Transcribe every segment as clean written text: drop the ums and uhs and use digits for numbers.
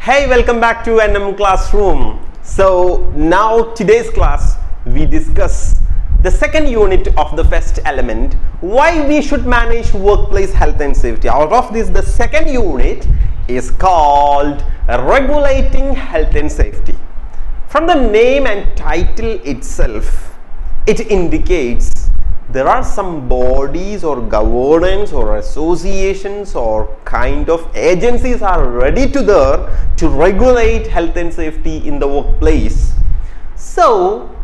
Hey, welcome back to NM Classroom. So now today's class we discuss the second unit of the first element, why we should manage workplace health and safety. Out of this, the second unit is called regulating health and safety. From the name and title itself, it indicates there are some bodies or governance or associations or kind of agencies are ready to regulate health and safety in the workplace. So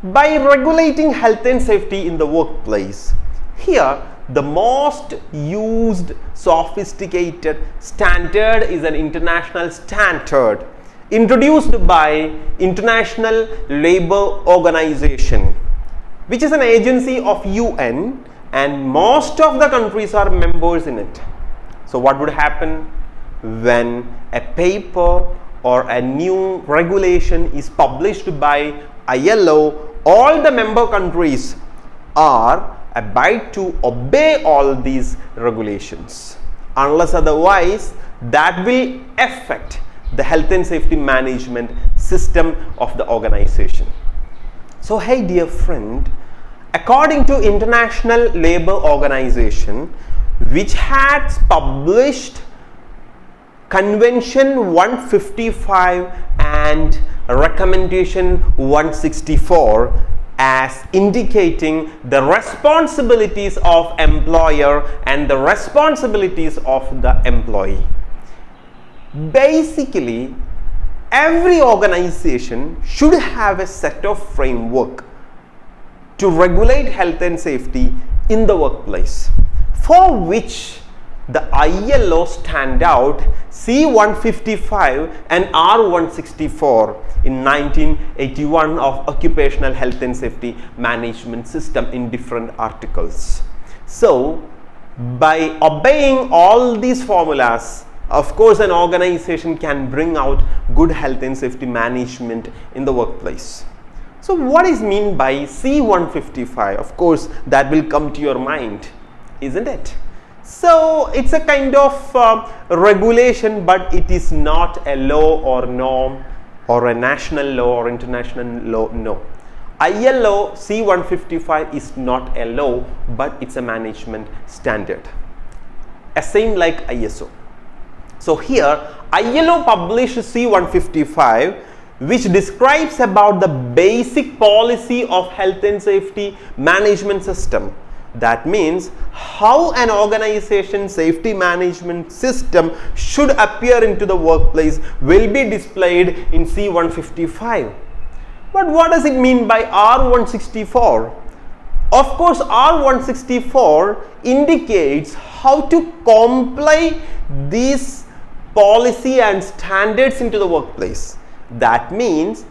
by regulating health and safety in the workplace, here the most used sophisticated standard is an international standard introduced by International Labour Organization, which is an agency of UN, and most of the countries are members in it. So what would happen when a paper or a new regulation is published by ILO? All the member countries are obliged to obey all these regulations. Unless otherwise, that will affect the health and safety management system of the organization. So hey dear friend, according to International Labour Organization, which has published Convention 155 and Recommendation 164 as indicating the responsibilities of employer and the responsibilities of the employee. Basically, every organization should have a set of framework to regulate health and safety in the workplace, for which the ILO standout C155 and R164 in 1981 of Occupational Health and Safety Management System in different articles. So by obeying all these formulas, of course an organization can bring out good health and safety management in the workplace. So what is meant by C155? Of course that will come to your mind, isn't it? So it's a kind of regulation, but it is not a law or norm or a national law or international law. No, ILO C155 is not a law, but it's a management standard, same like ISO. So here ILO published C155, which describes about the basic policy of health and safety management system. That means how an organization safety management system should appear into the workplace will be displayed in C155. But what does it mean by R164? Of course, R164 indicates how to comply these policy and standards into the workplace. That means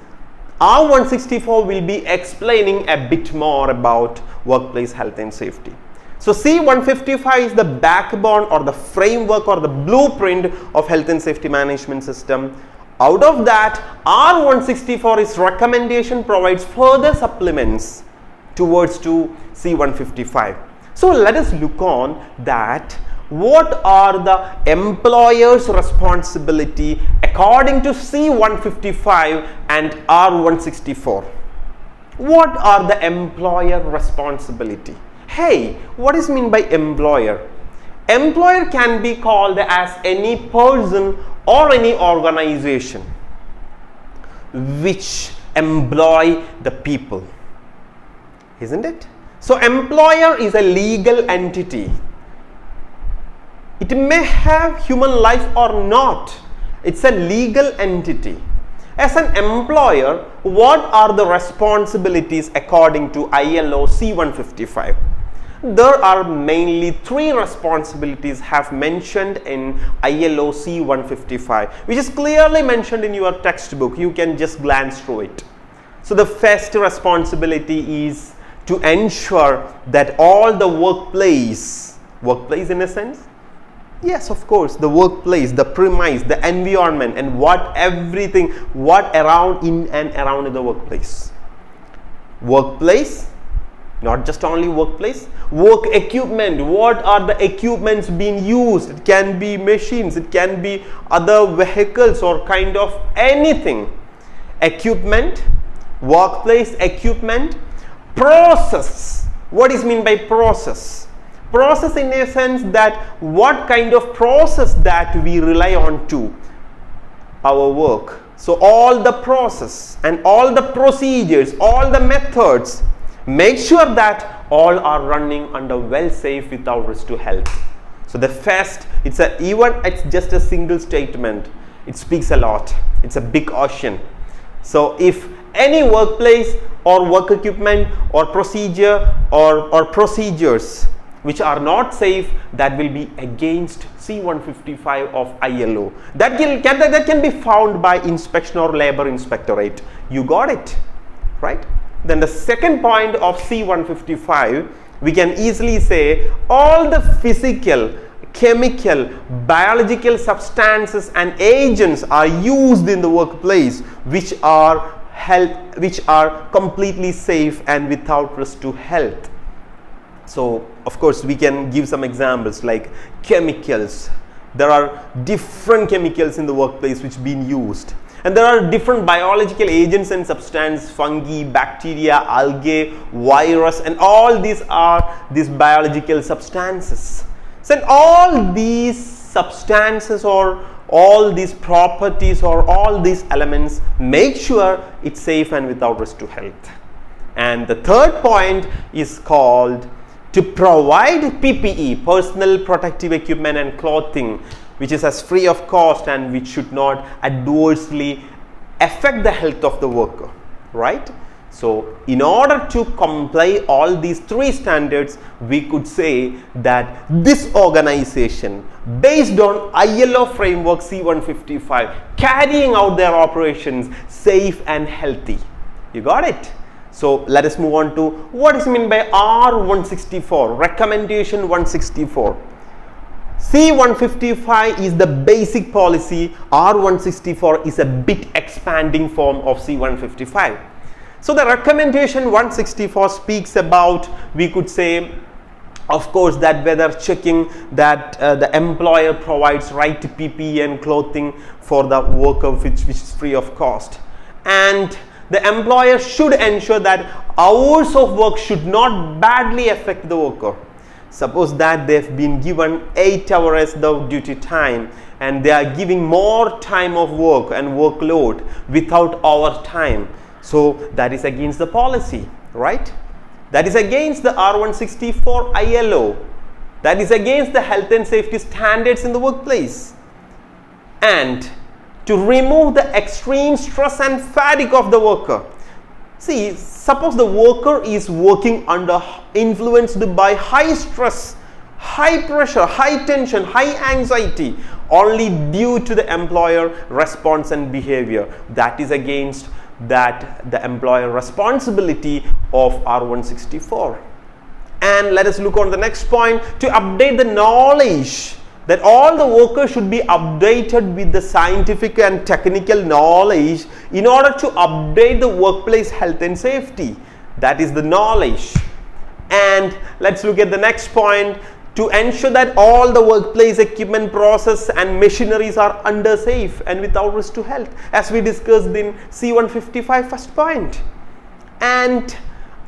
R164 will be explaining a bit more about workplace health and safety. So C155 is the backbone or the framework or the blueprint of health and safety management system. Out of that, R164 is recommendation provides further supplements towards to C155. So let us look on that. What are the employer's responsibility according to C155 and R164? What are the employer responsibility? Hey, what is meant by employer? Employer can be called as any person or any organization which employ the people, isn't it? So employer is a legal entity. It may have human life or not. It's a legal entity. As an employer, what are the responsibilities according to ILO C155? There are mainly three responsibilities have mentioned in ILO C155, which is clearly mentioned in your textbook. You can just glance through it. So the first responsibility is to ensure that all the workplace in a sense, yes, of course, the workplace, the premise, the environment, and what around in and around the workplace. Workplace Not just only workplace, work equipment. What are the equipments being used? It can be machines, it can be other vehicles or kind of anything. Equipment, workplace equipment, process. What is mean by process? Process in a sense that what kind of process that we rely on to our work. So all the process and all the procedures, all the methods, make sure that all are running under well safe without risk to health. So the first, it's just a single statement. It speaks a lot. It's a big ocean. So if any workplace or work equipment or procedure or procedures which are not safe, that will be against C-155 of ILO. That can be found by inspection or labor inspectorate. You got it, right? Then the second point of C-155, we can easily say all the physical, chemical, biological substances and agents are used in the workplace which are completely safe and without risk to health. So of course we can give some examples like chemicals. There are different chemicals in the workplace which being used. And there are different biological agents and substances, fungi, bacteria, algae, virus, and all these are these biological substances. So all these substances or all these properties or all these elements, make sure it's safe and without risk to health. And the third point is called to provide PPE, personal protective equipment and clothing, which is as free of cost and which should not adversely affect the health of the worker, right? So in order to comply all these three standards, we could say that this organization, based on ILO framework C-155, carrying out their operations safe and healthy. You got it? So let us move on to what is meant by R164, recommendation 164. C-155 is the basic policy. R164 is a bit expanding form of C-155. So the recommendation 164 speaks about, we could say, of course, that whether checking that the employer provides right to PPE and clothing for the worker which is free of cost. And the employer should ensure that hours of work should not badly affect the worker. Suppose that they've been given 8 hours the duty time and they are giving more time of work and workload without overtime. So that is against the policy, right? That is against the R164 ILO. That is against the health and safety standards in the workplace. And to remove the extreme stress and fatigue of the worker. See, suppose the worker is working influenced by high stress, high pressure, high tension, high anxiety, only due to the employer response and behavior. That is against the employer responsibility of R164. And let us look on the next point, to update the knowledge, that all the workers should be updated with the scientific and technical knowledge in order to update the workplace health and safety. That is the knowledge. And let's look at the next point, to ensure that all the workplace equipment, process and machineries are under safe and without risk to health, as we discussed in C-155 first point. And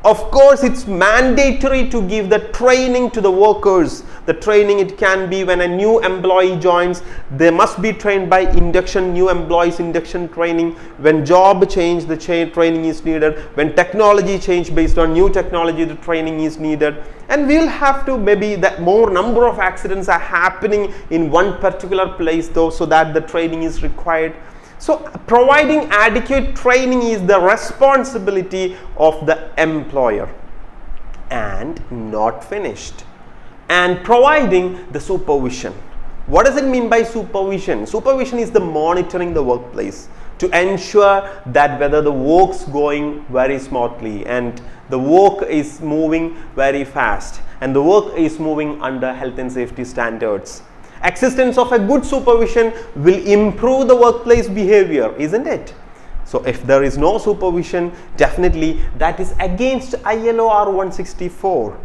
of course, it's mandatory to give the training to the workers. The training, it can be when a new employee joins, they must be trained by induction, new employees induction training. When job change, the training is needed. When technology change, based on new technology, the training is needed. And we'll have to, maybe that more number of accidents are happening in one particular place though, so that the training is required. So providing adequate training is the responsibility of the employer. And not finished. And providing the supervision. What does it mean by supervision? Supervision is the monitoring the workplace to ensure that whether the work's going very smoothly and the work is moving very fast and the work is moving under health and safety standards. Existence of a good supervision will improve the workplace behavior, isn't it? So if there is no supervision, definitely that is against ILO R164,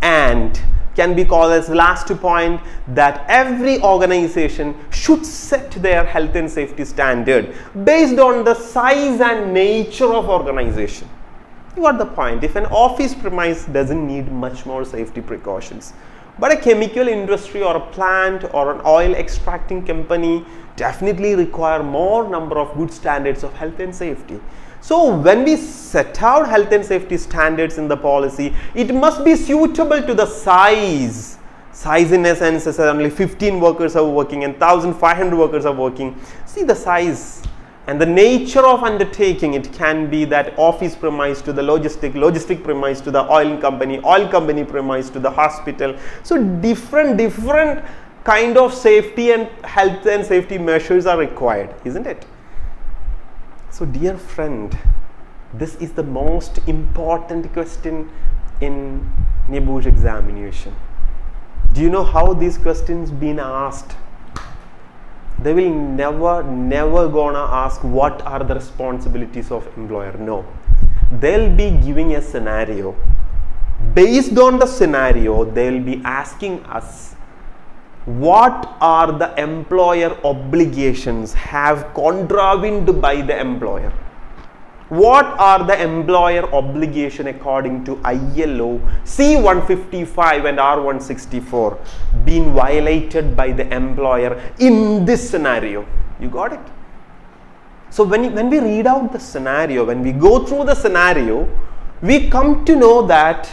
and can be called as last point, that every organization should set their health and safety standard based on the size and nature of organization. You got the point. If an office premise doesn't need much more safety precautions, but a chemical industry or a plant or an oil extracting company definitely require more number of good standards of health and safety. So when we set out health and safety standards in the policy, it must be suitable to the size. Size in essence is only 15 workers are working and 1,500 workers are working. See the size and the nature of undertaking. It can be that office premise to the logistic premise to the oil company premise to the hospital. So different kind of safety and health and safety measures are required, isn't it? So dear friend, this is the most important question in NIBUSH examination. Do you know how these questions been asked? They will never gonna ask what are the responsibilities of employer. No, they'll be giving a scenario. Based on the scenario, they'll be asking us, what are the employer obligations have contravened by the employer? What are the employer obligation according to ILO C155 and R164 being violated by the employer in this scenario? You got it? So when we read out the scenario, when we go through the scenario, we come to know that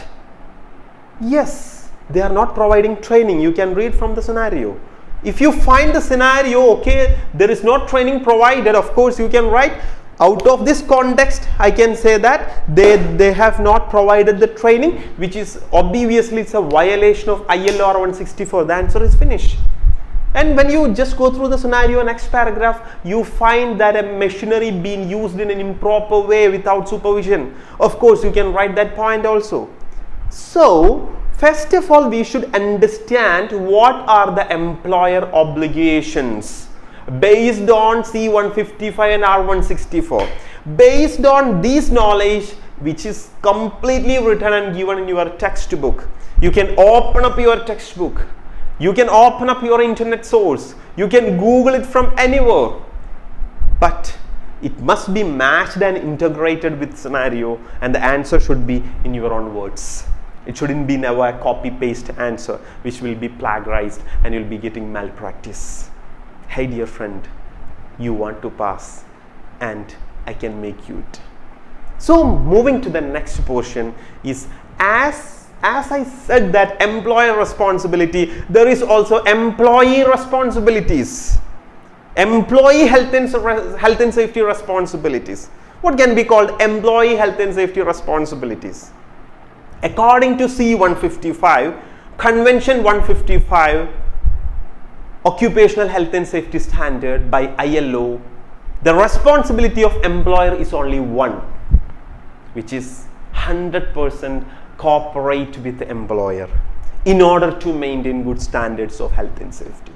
yes, they are not providing training. You can read from the scenario. If you find the scenario, okay, there is no training provided, of course you can write, out of this context, I can say that they have not provided the training, which is obviously it's a violation of ILO R164. The answer is finished. And when you just go through the scenario, next paragraph, you find that a machinery being used in an improper way without supervision. Of course, you can write that point also. So, first of all, we should understand what are the employer obligations based on C155 and R164. Based on this knowledge, which is completely written and given in your textbook, you can open up your textbook, you can open up your internet source, you can Google it from anywhere, but it must be matched and integrated with scenario, and the answer should be in your own words. It shouldn't be never a copy-paste answer which will be plagiarized and you'll be getting malpractice. Hey dear friend, you want to pass and I can make you it. So moving to the next portion is, as I said that employer responsibility, there is also employee responsibilities. Employee health and safety responsibilities. What can be called employee health and safety responsibilities? According to C155, Convention 155, Occupational Health and Safety Standard by ILO, the responsibility of employer is only one, which is 100% cooperate with the employer in order to maintain good standards of health and safety.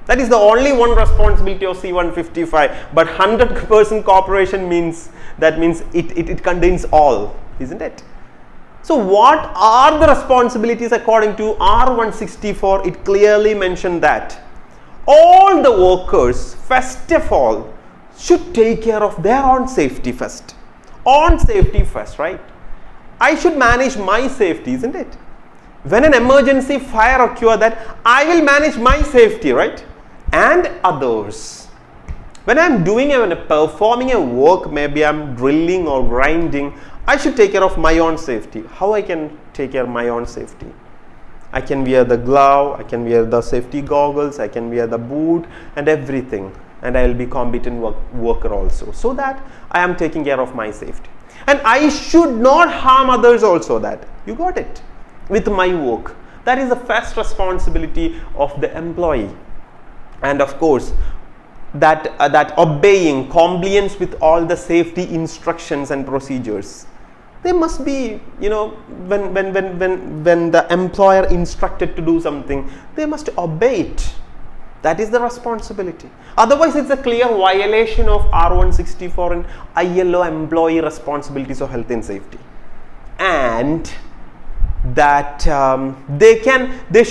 That is the only one responsibility of C155, but 100% cooperation means, that means it contains all, isn't it? So what are the responsibilities according to R164? It clearly mentioned that all the workers, first of all, should take care of their own safety first. On safety first, right? I should manage my safety, isn't it? When an emergency fire occurs, that I will manage my safety, right? And others. When I'm performing a work, maybe I'm drilling or grinding, I should take care of my own safety. How I can take care of my own safety? I can wear the glove, I can wear the safety goggles, I can wear the boot and everything, and I will be competent worker also, so that I am taking care of my safety. And I should not harm others also. That you got it with my work. That is the first responsibility of the employee. And of course, that obeying, compliance with all the safety instructions and procedures. They must be, when the employer instructed to do something, they must obey it. That is the responsibility. Otherwise, it's a clear violation of R164 and ILO employee responsibilities of health and safety. And that they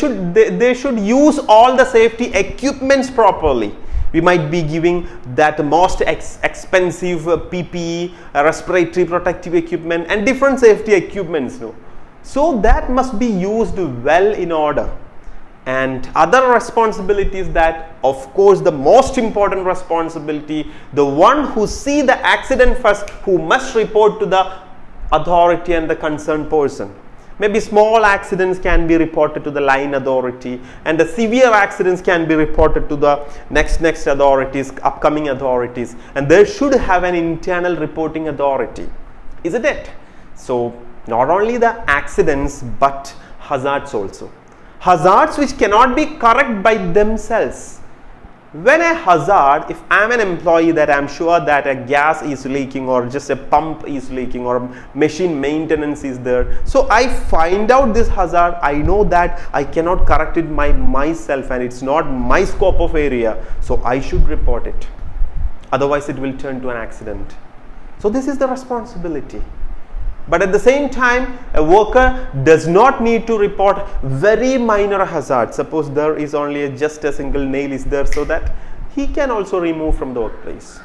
should use all the safety equipments properly. We might be giving that most expensive PPE, respiratory protective equipment, and different safety equipments. No? So that must be used well in order. And other responsibilities, that of course the most important responsibility, the one who see the accident first, who must report to the authority and the concerned person. Maybe small accidents can be reported to the line authority, and the severe accidents can be reported to the next authorities, upcoming authorities, and they should have an internal reporting authority, isn't it? So not only the accidents but hazards also. Hazards which cannot be corrected by themselves. When a hazard, if I am an employee that I am sure that a gas is leaking or just a pump is leaking or machine maintenance is there, so I find out this hazard, I know that I cannot correct it myself and it's not my scope of area, so I should report it. Otherwise it will turn to an accident. So this is the responsibility. But at the same time, a worker does not need to report very minor hazards. Suppose there is only just a single nail is there, so that he can also remove from the workplace,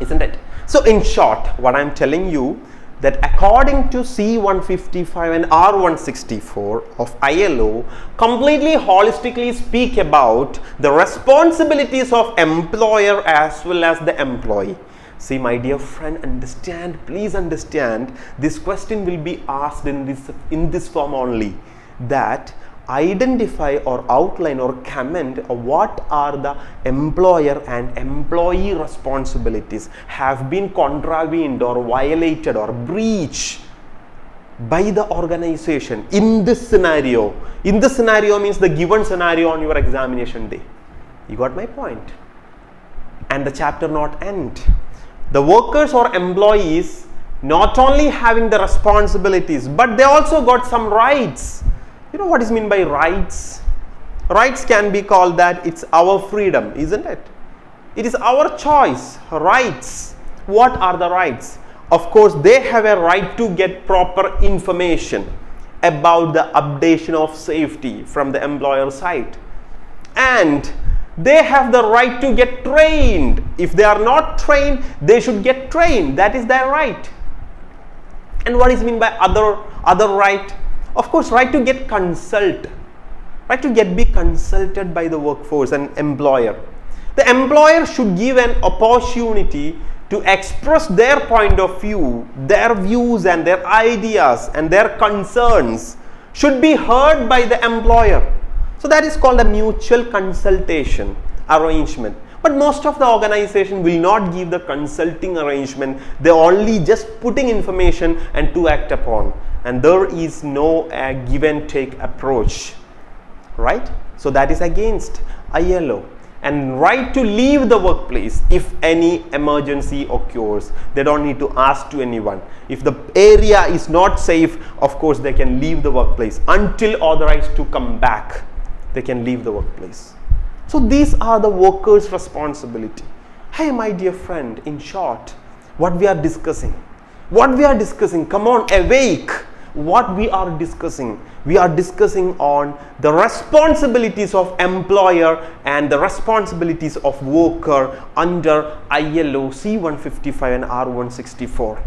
isn't it? So in short, what I am telling you, that according to C155 and R164 of ILO, completely holistically speak about the responsibilities of employer as well as the employee. See, my dear friend, understand, please understand, this question will be asked in this form only, that identify or outline or comment what are the employer and employee responsibilities have been contravened or violated or breached by the organization in this scenario. In this scenario means the given scenario on your examination day. You got my point? And the chapter not end. The workers or employees not only having the responsibilities, but they also got some rights. You know what is meant by rights? Rights can be called that it's our freedom, isn't it? It is our choice. Rights. What are the rights? Of course, they have a right to get proper information about the updation of safety from the employer side. And they have the right to get trained. If they are not trained, they should get trained. That is their right. And what is meant by other right? Of course, right to get consult. Right to be consulted by the workforce and employer. The employer should give an opportunity to express their point of view, their views and their ideas and their concerns should be heard by the employer. So that is called a mutual consultation arrangement. But most of the organization will not give the consulting arrangement. They only just putting information and to act upon. And there is no give and take approach. Right? So that is against ILO. And right to leave the workplace if any emergency occurs. They don't need to ask to anyone. If the area is not safe, of course they can leave the workplace until authorized to come back. They can leave the workplace. So these are the workers' responsibility. Hey, my dear friend, in short, what we are discussing. Come on, awake. What we are discussing. We are discussing on the responsibilities of employer and the responsibilities of worker under ILO C155 and R164.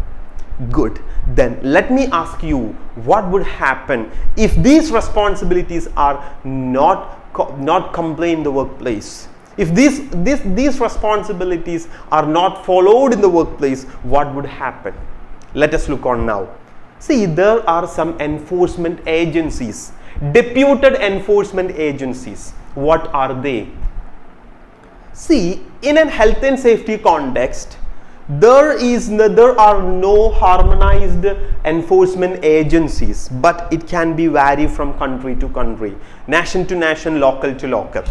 Good. Then let me ask you, what would happen if these responsibilities are not complied in the workplace? If these responsibilities are not followed in the workplace, what would happen? Let us look on now. See, there are some enforcement agencies, deputed enforcement agencies. What are they? See, in a health and safety context, there are no harmonized enforcement agencies, but it can be vary from country to country, nation to nation, local to local.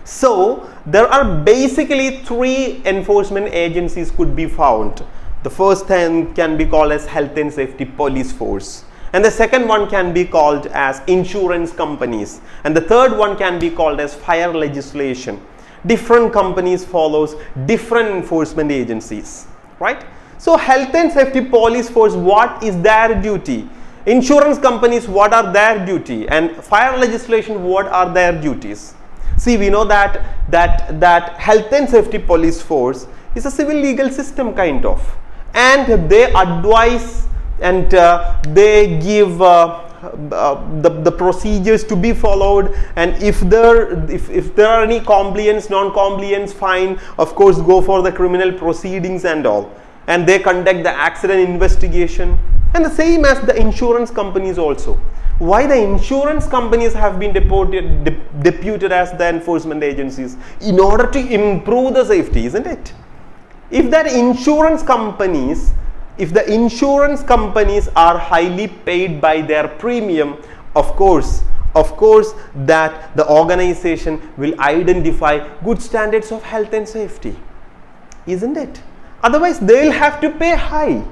So there are basically 3 enforcement agencies could be found. The first thing can be called as health and safety police force, And the second one can be called as insurance companies. And the third one can be called as fire legislation. Different companies follows different enforcement agencies, right? So health and safety police force, what is their duty? Insurance companies, what are their duty? And fire legislation, what are their duties? See, we know that health and safety police force is a civil legal system kind of, and they advise and they give the procedures to be followed, and if there are any compliance, non-compliance, fine, of course go for the criminal proceedings and all, and they conduct the accident investigation. And the same as the insurance companies also. Why the insurance companies have been deputed as the enforcement agencies? In order to improve the safety, isn't it? If the insurance companies are highly paid by their premium, of course that the organization will identify good standards of health and safety, isn't it? Otherwise they will have to pay high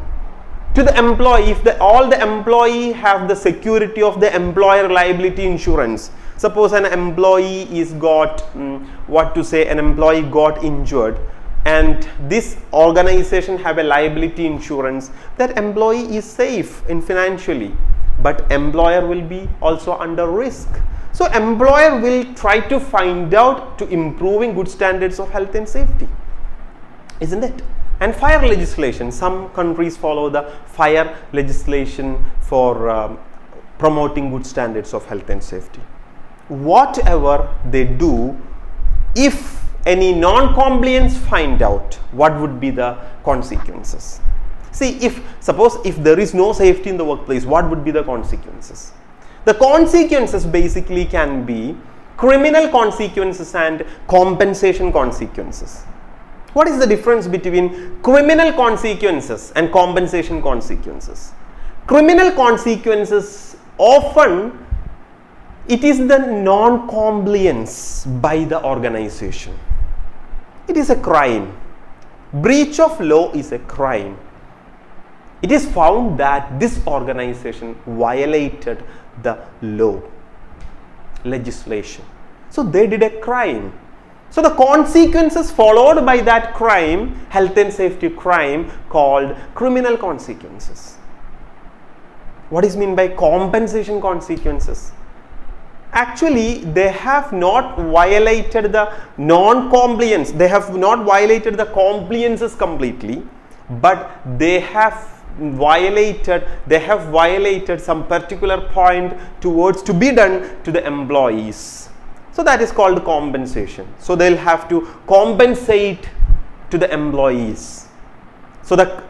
to the employee. If all the employee have the security of the employer liability insurance, suppose an employee is got an employee got injured, and this organization have a liability insurance, that employee is safe in financially, but employer will be also under risk. So employer will try to find out to improving good standards of health and safety, isn't it? And fire legislation, some countries follow the fire legislation for promoting good standards of health and safety. Whatever they do, if any non-compliance find out, what would be the consequences? See, suppose if there is no safety in the workplace, what would be the consequences? The consequences basically can be criminal consequences and compensation consequences. What is the difference between criminal consequences and compensation consequences? Criminal consequences, often it is the non-compliance by the organization. It is a crime. Breach of law is a crime. It is found that this organization violated the law, legislation. So they did a crime. So the consequences followed by that crime, health and safety crime, called criminal consequences. What is meant by compensation consequences? Actually, they have not violated the non-compliance. They have not violated the compliances completely, but they have violated some particular point towards to be done to the employees. So that is called compensation. So they'll have to compensate to the employees. So the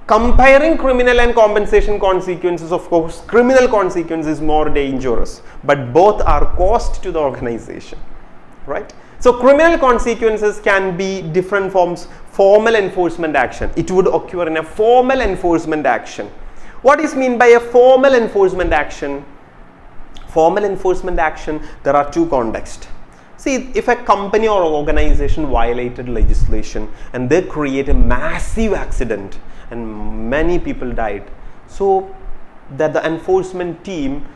comparing criminal and compensation consequences, of course, criminal consequence is more dangerous, but both are cost to the organization, right? So criminal consequences can be different forms. Formal enforcement action. It would occur in a formal enforcement action. What is meant by a formal enforcement action? Formal enforcement action, there are two contexts. See, if a company or organization violated legislation and they create a massive accident and many people died, so that the enforcement team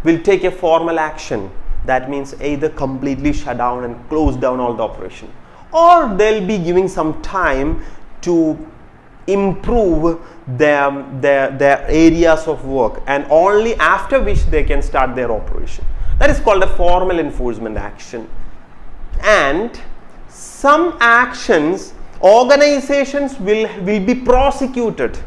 will take a formal action. That means either completely shut down and close down all the operation, or they'll be giving some time to improve their areas of work, and only after which they can start their operation. That is called a formal enforcement action. And some actions, organizations will be prosecuted.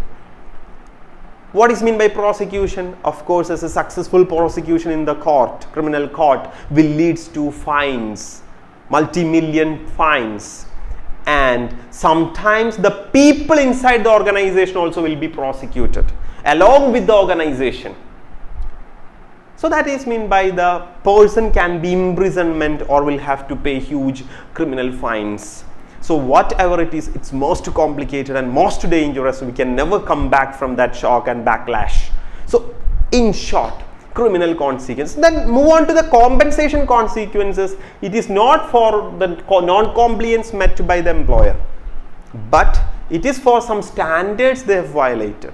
What is meant by prosecution? Of course, as a successful prosecution in the court, criminal court, will lead to fines, multi-million fines. And sometimes the people inside the organization also will be prosecuted along with the organization. So that is meant by the person can be imprisonment or will have to pay huge criminal fines. So whatever it is, it's most complicated and most dangerous. We can never come back from that shock and backlash. So in short, criminal consequences. Then move on to the compensation consequences. It is not for the non-compliance met by the employer, but it is for some standards they have violated.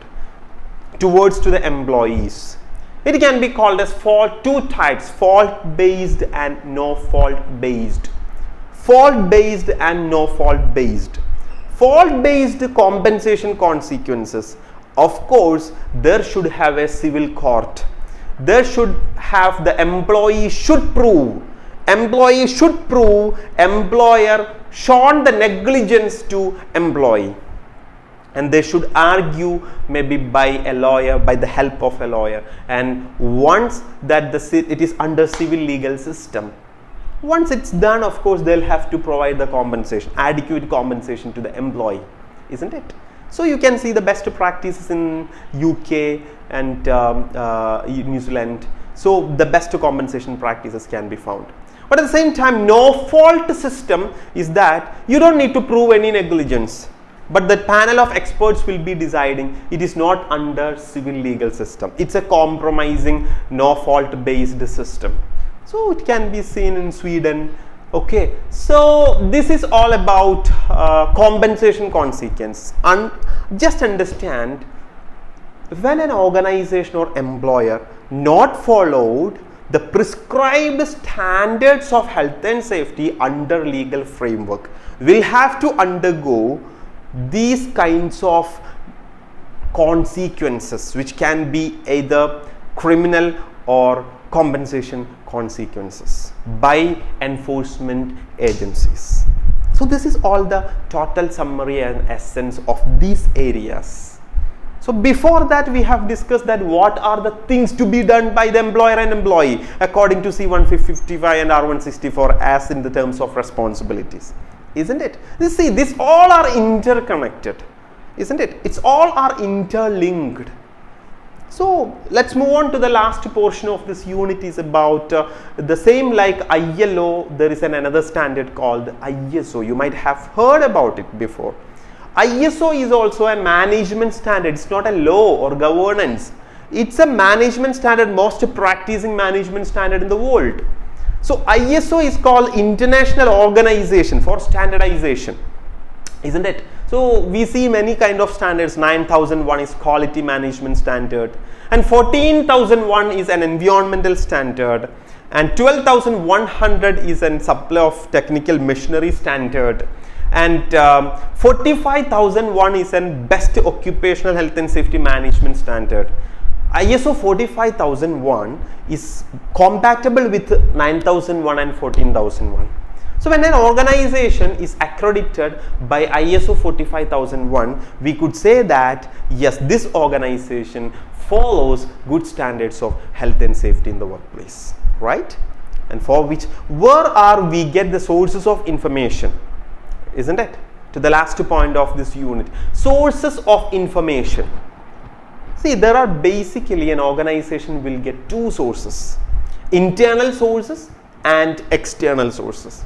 towards to the employees. It can be called as two types, fault based and no fault based. Fault based and no fault based. Fault based compensation consequences, of course there should have a civil court. There should have the employee should prove employer shown the negligence to employee, and they should argue maybe by a lawyer, by the help of a lawyer. And once that it is under civil legal system, once it's done, of course they'll have to provide the compensation, adequate compensation to the employee, isn't it? So you can see the best practices in UK and New Zealand. So the best compensation practices can be found. But at the same time, no fault system is that you don't need to prove any negligence, but the panel of experts will be deciding. It is not under civil legal system. It's a compromising no fault based system. So it can be seen in Sweden. Okay, so this is all about compensation consequence. And just understand, when an organization or employer not followed the prescribed standards of health and safety under legal framework, will have to undergo these kinds of consequences, which can be either criminal or compensation consequences by enforcement agencies. So this is all the total summary and essence of these areas. So before that, we have discussed that what are the things to be done by the employer and employee according to C-155 and R-164 as in the terms of responsibilities, isn't it? You see, these all are interconnected, isn't it? It's all are interlinked. So let's move on to the last portion of this unit. Is about the same like ILO. There is another standard called ISO. You might have heard about it before. ISO is also a management standard. It's not a law or governance. It's a management standard, most practicing management standard in the world. So ISO is called International Organization for Standardization, isn't it? So we see many kind of standards. 9001 is quality management standard, and 14001 is an environmental standard, and 12100 is an supply of technical machinery standard, and 45001 is an best occupational health and safety management standard. ISO 45001 is compatible with 9001 and 14001. So when an organization is accredited by ISO 45001, we could say that yes, this organization follows good standards of health and safety in the workplace, right? And for which, where are we get the sources of information, isn't it? To the last point of this unit, sources of information. See, there are basically, an organization will get two sources, internal sources and external sources.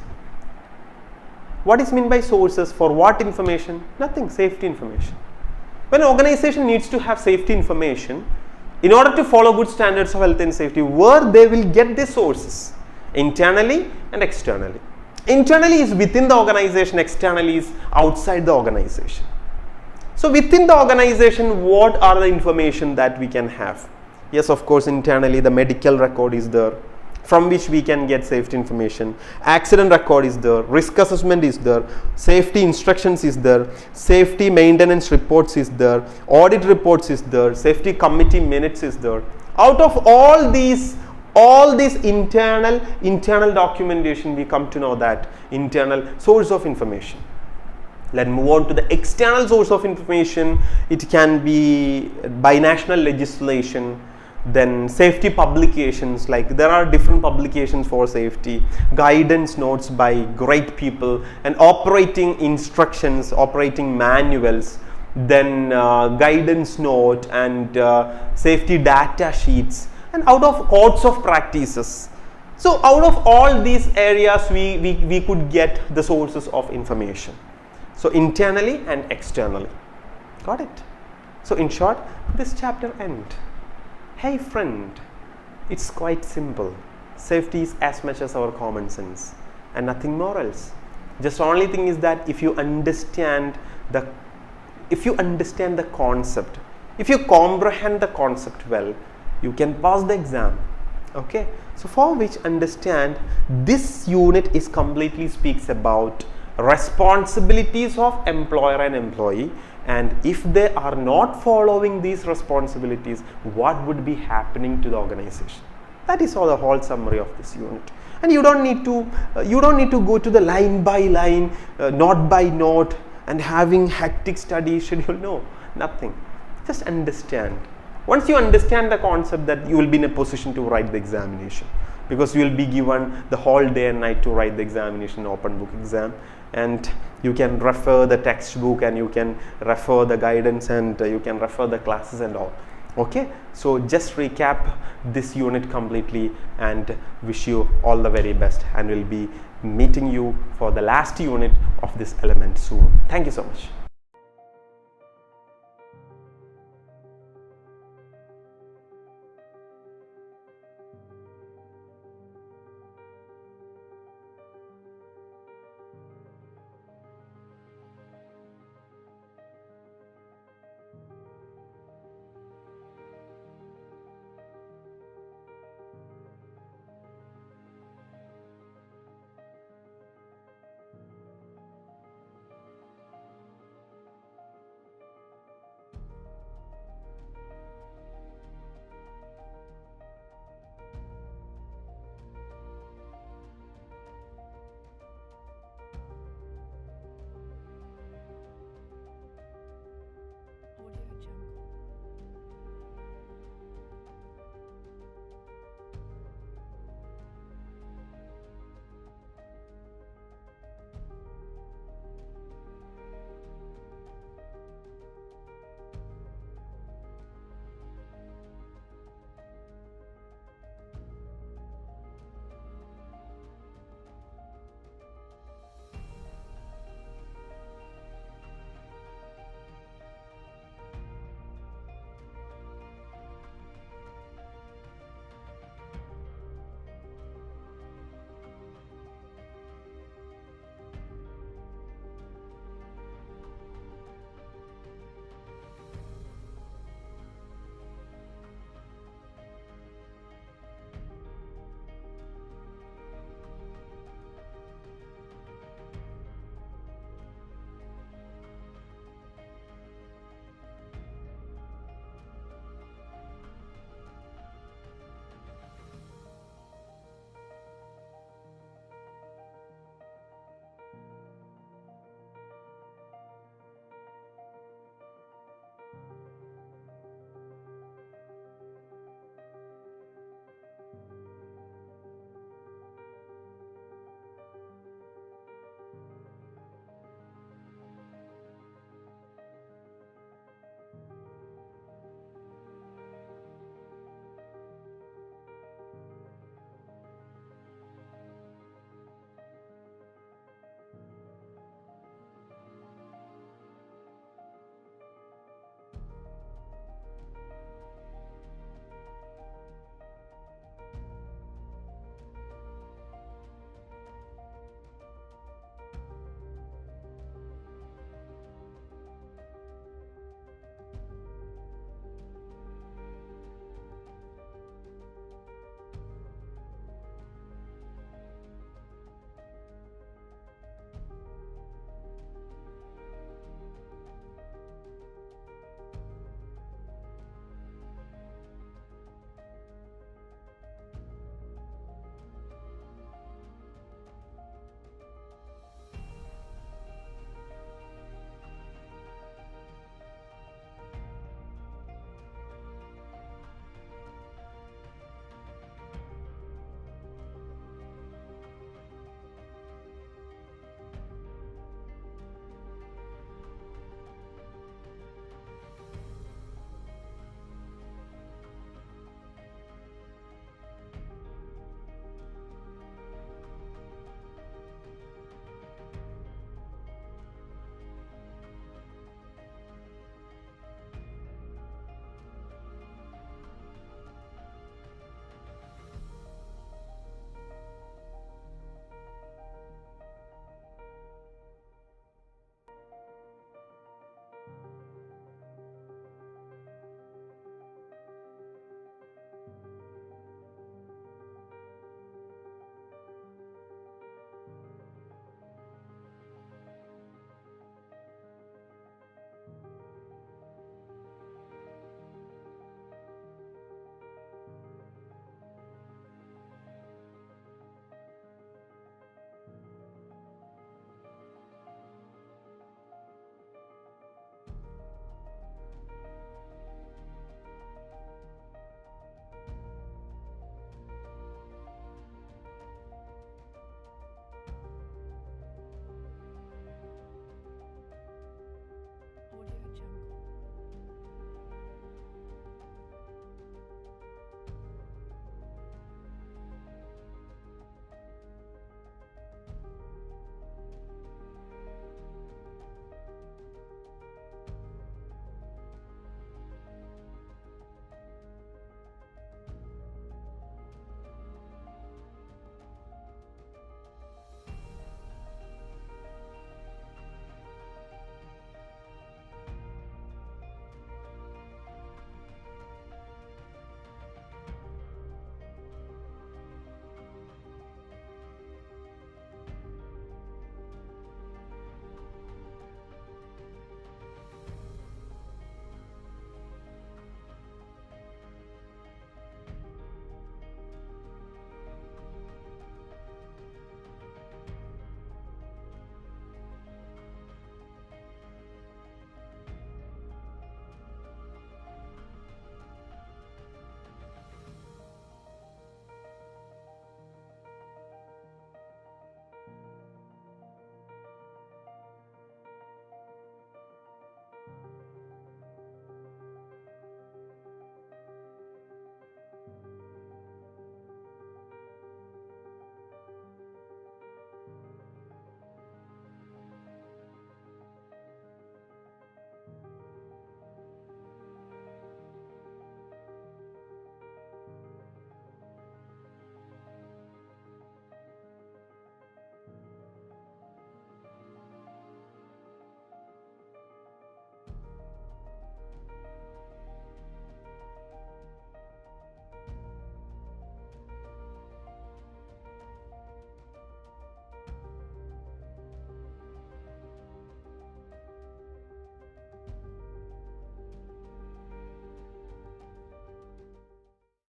What is meant by sources? For what information? Nothing, safety information. When an organization needs to have safety information, in order to follow good standards of health and safety, where they will get the sources? Internally and externally. Internally is within the organization, externally is outside the organization. So within the organization, what are the information that we can have? Yes, of course, internally the medical record is there, from which we can get safety information. Accident record is there, risk assessment is there, safety instructions is there, safety maintenance reports is there, audit reports is there, safety committee minutes is there. Out of all these internal documentation, we come to know that internal source of information. Let's move on to the external source of information. It can be by national legislation, then safety publications, like there are different publications for safety, guidance notes by great people, and operating instructions, operating manuals, then guidance note and safety data sheets, and out of codes of practices. So out of all these areas, we could get the sources of information. So internally and externally. Got it? So in short, this chapter ends. Hey friend, it's quite simple. Safety is as much as our common sense and nothing more else. Just only thing is that if you understand the concept, If you comprehend the concept well, you can pass the exam. Okay, so for which understand this unit is completely speaks about responsibilities of employer and employee, and if they are not following these responsibilities, what would be happening to the organization. That is all the whole summary of this unit. And you don't need to go to the line by line, note by note, and having hectic study schedule. No, nothing. Just understand. Once you understand the concept, that you will be in a position to write the examination, because you will be given the whole day and night to write the examination, open book exam, and you can refer the textbook, and you can refer the guidance, and you can refer the classes and all. Okay, so just recap this unit completely, and wish you all the very best, and we'll be meeting you for the last unit of this element soon. Thank you so much.